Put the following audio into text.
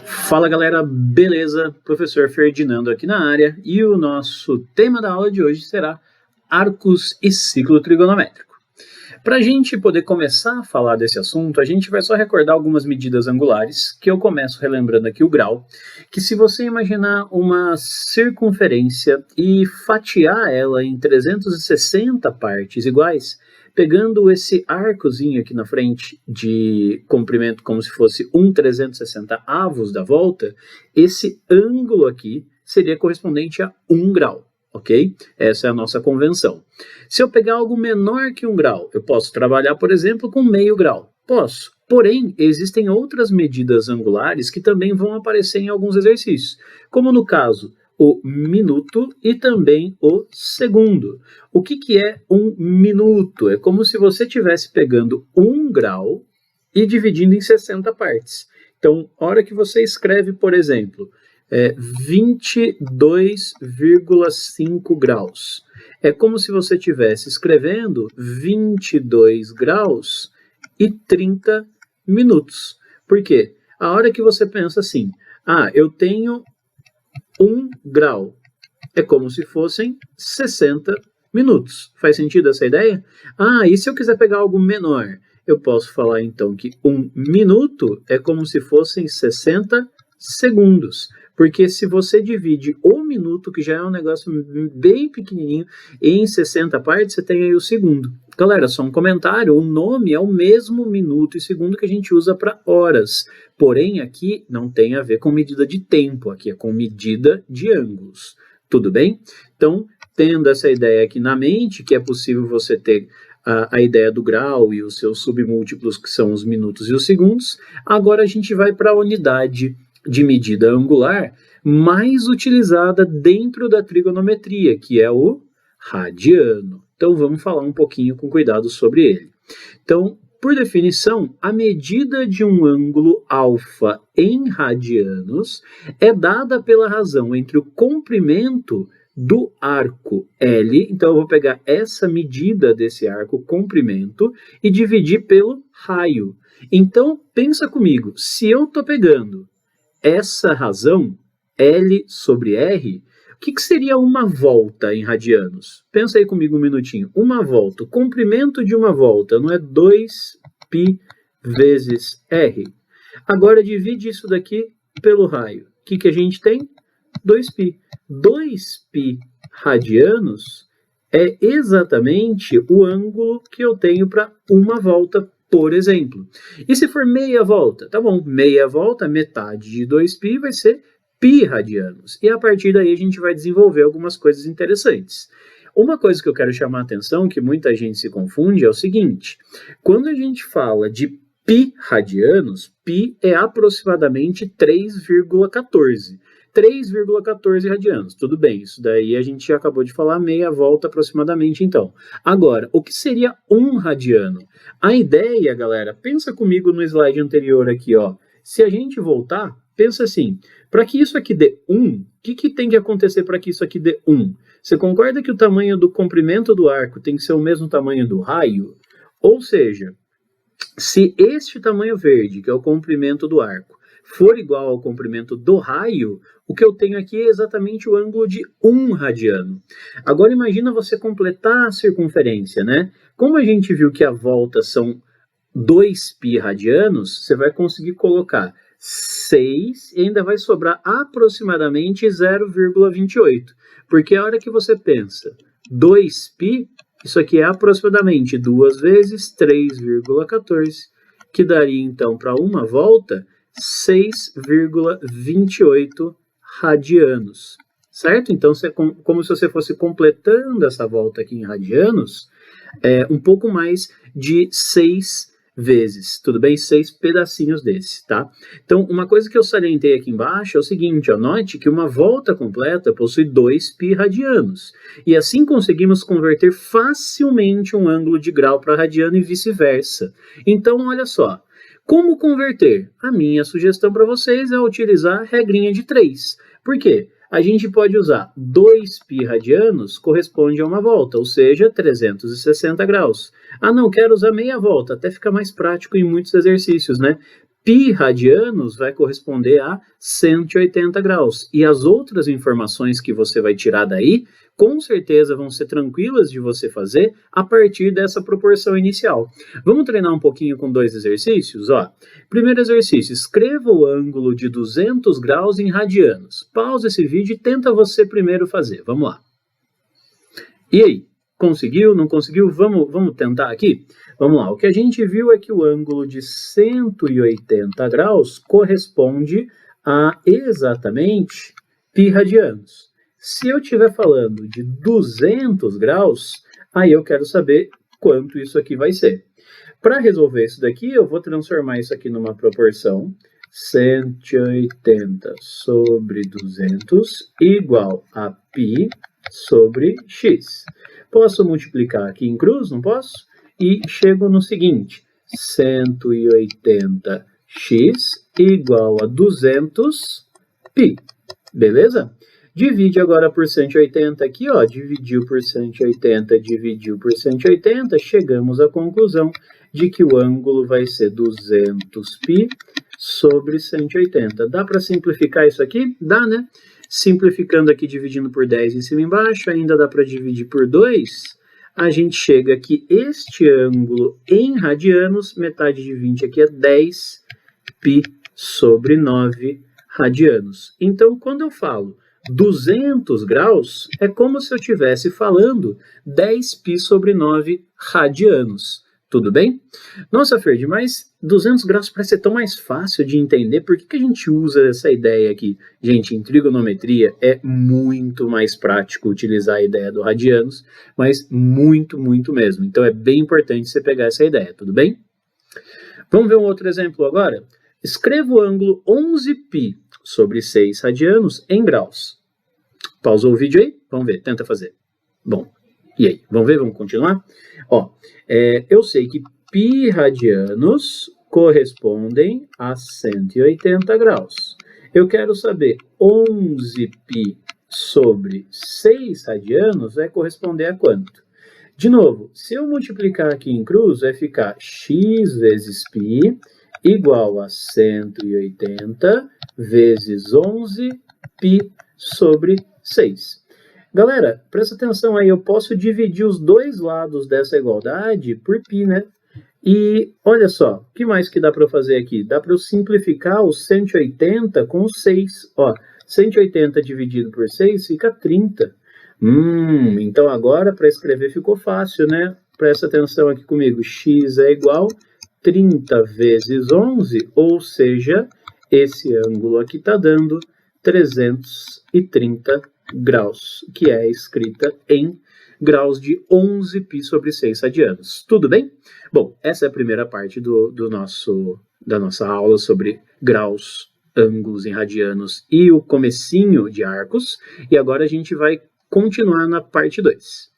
Fala galera, beleza? Professor Ferdinando aqui na área e o nosso tema da aula de hoje será arcos e ciclo trigonométrico. Para a gente poder começar a falar desse assunto, a gente vai só recordar algumas medidas angulares, que eu começo relembrando aqui o grau, que se você imaginar uma circunferência e fatiar ela em 360 partes iguais, pegando esse arcozinho aqui na frente de comprimento como se fosse 360 avos da volta, esse ângulo aqui seria correspondente a 1 grau, ok? Essa é a nossa convenção. Se eu pegar algo menor que 1 grau, eu posso trabalhar, por exemplo, com meio grau. Posso. Porém, existem outras medidas angulares que também vão aparecer em alguns exercícios, como no caso o minuto e também o segundo. O que é um minuto? É como se você estivesse pegando 1 grau e dividindo em 60 partes. Então, a hora que você escreve, por exemplo, 22,5 graus. É como se você estivesse escrevendo 22 graus e 30 minutos. Por quê? A hora que você pensa assim, eu tenho 1 grau, é como se fossem 60 minutos. Faz sentido essa ideia? E se eu quiser pegar algo menor? Eu posso falar então que 1 minuto é como se fossem 60 segundos. Porque se você divide o minuto, que já é um negócio bem pequenininho, em 60 partes, você tem aí o segundo. Galera, só um comentário, o nome é o mesmo minuto e segundo que a gente usa para horas. Porém, aqui não tem a ver com medida de tempo, aqui é com medida de ângulos. Tudo bem? Então, tendo essa ideia aqui na mente, que é possível você ter a ideia do grau e os seus submúltiplos, que são os minutos e os segundos, agora a gente vai para a unidade de medida angular mais utilizada dentro da trigonometria, que é o radiano. Então vamos falar um pouquinho com cuidado sobre ele. Então, por definição, a medida de um ângulo alfa em radianos é dada pela razão entre o comprimento do arco L, então eu vou pegar essa medida desse arco comprimento e dividir pelo raio. Então, pensa comigo, se eu estou pegando essa razão, L sobre R, o que seria uma volta em radianos? Pensa aí comigo um minutinho. Uma volta, o comprimento de uma volta, não é 2π vezes R? Agora divide isso daqui pelo raio. O que a gente tem? 2π. 2π radianos é exatamente o ângulo que eu tenho para uma volta, por exemplo. E se for meia volta? Tá bom, meia volta, metade de 2π vai ser π radianos. E a partir daí a gente vai desenvolver algumas coisas interessantes. Uma coisa que eu quero chamar a atenção, que muita gente se confunde, é o seguinte. Quando a gente fala de π radianos, π é aproximadamente 3,14. 3,14 radianos. Tudo bem, isso daí a gente já acabou de falar, meia volta aproximadamente então. Agora, o que seria 1 radiano? A ideia, galera, pensa comigo no slide anterior aqui, ó. Se a gente voltar, pensa assim, para que isso aqui dê 1, o que tem que acontecer para que isso aqui dê 1? Você concorda que o tamanho do comprimento do arco tem que ser o mesmo tamanho do raio? Ou seja, se este tamanho verde, que é o comprimento do arco, for igual ao comprimento do raio, o que eu tenho aqui é exatamente o ângulo de 1 radiano. Agora imagina você completar a circunferência, né? Como a gente viu que a volta são 2π radianos, você vai conseguir colocar 6 e ainda vai sobrar aproximadamente 0,28. Porque a hora que você pensa 2π, isso aqui é aproximadamente 2 vezes 3,14, que daria então para uma volta 6,28 radianos, certo? Então, como se você fosse completando essa volta aqui em radianos, um pouco mais de 6 vezes, tudo bem? 6 pedacinhos desse, tá? Então, uma coisa que eu salientei aqui embaixo é o seguinte, ó, note que uma volta completa possui 2π radianos, e assim conseguimos converter facilmente um ângulo de grau para radiano e vice-versa. Então, olha só, como converter? A minha sugestão para vocês é utilizar a regrinha de 3. Por quê? A gente pode usar 2π radianos corresponde a uma volta, ou seja, 360 graus. Não, quero usar meia volta, até fica mais prático em muitos exercícios, né? π radianos vai corresponder a 180 graus. E as outras informações que você vai tirar daí, com certeza vão ser tranquilas de você fazer a partir dessa proporção inicial. Vamos treinar um pouquinho com 2 exercícios? Ó, primeiro exercício, escreva o ângulo de 200 graus em radianos. Pausa esse vídeo e tenta você primeiro fazer. Vamos lá. E aí? Conseguiu? Não conseguiu? Vamos tentar aqui? Vamos lá. O que a gente viu é que o ângulo de 180 graus corresponde a exatamente π radianos. Se eu estiver falando de 200 graus, aí eu quero saber quanto isso aqui vai ser. Para resolver isso daqui, eu vou transformar isso aqui numa proporção 180 sobre 200 igual a π sobre x. Posso multiplicar aqui em cruz, não posso? E chego no seguinte, 180x igual a 200π, beleza? Divide agora por 180 aqui, ó, dividiu por 180, dividiu por 180, chegamos à conclusão de que o ângulo vai ser 200π sobre 180. Dá para simplificar isso aqui? Dá, né? Simplificando aqui, dividindo por 10 em cima e embaixo, ainda dá para dividir por 2. A gente chega que este ângulo em radianos, metade de 20 aqui é 10π sobre 9 radianos. Então, quando eu falo 200 graus, é como se eu estivesse falando 10π sobre 9 radianos. Tudo bem? Nossa, Ferdi, mas 200 graus parece ser tão mais fácil de entender. Por que a gente usa essa ideia aqui? Gente, em trigonometria é muito mais prático utilizar a ideia do radianos, mas muito, muito mesmo. Então é bem importante você pegar essa ideia, tudo bem? Vamos ver um outro exemplo agora? Escreva o ângulo 11π sobre 6 radianos em graus. Pausou o vídeo aí? Vamos ver, tenta fazer. Bom, e aí? Vamos ver? Vamos continuar? Ó, eu sei que π radianos correspondem a 180 graus. Eu quero saber 11π sobre 6 radianos vai corresponder a quanto? De novo, se eu multiplicar aqui em cruz, vai ficar x vezes π igual a 180 vezes 11π sobre 6. Galera, presta atenção aí, eu posso dividir os dois lados dessa igualdade por π, né? E olha só, o que mais que dá para fazer aqui? Dá para eu simplificar o 180 com 6. Ó, 180 dividido por 6 fica 30. Então agora para escrever ficou fácil, né? Presta atenção aqui comigo, x é igual a 30 vezes 11, ou seja, esse ângulo aqui está dando 330 graus, que é escrita em graus de 11π sobre 6 radianos. Tudo bem? Bom, essa é a primeira parte da nossa aula sobre graus, ângulos em radianos e o comecinho de arcos. E agora a gente vai continuar na parte 2.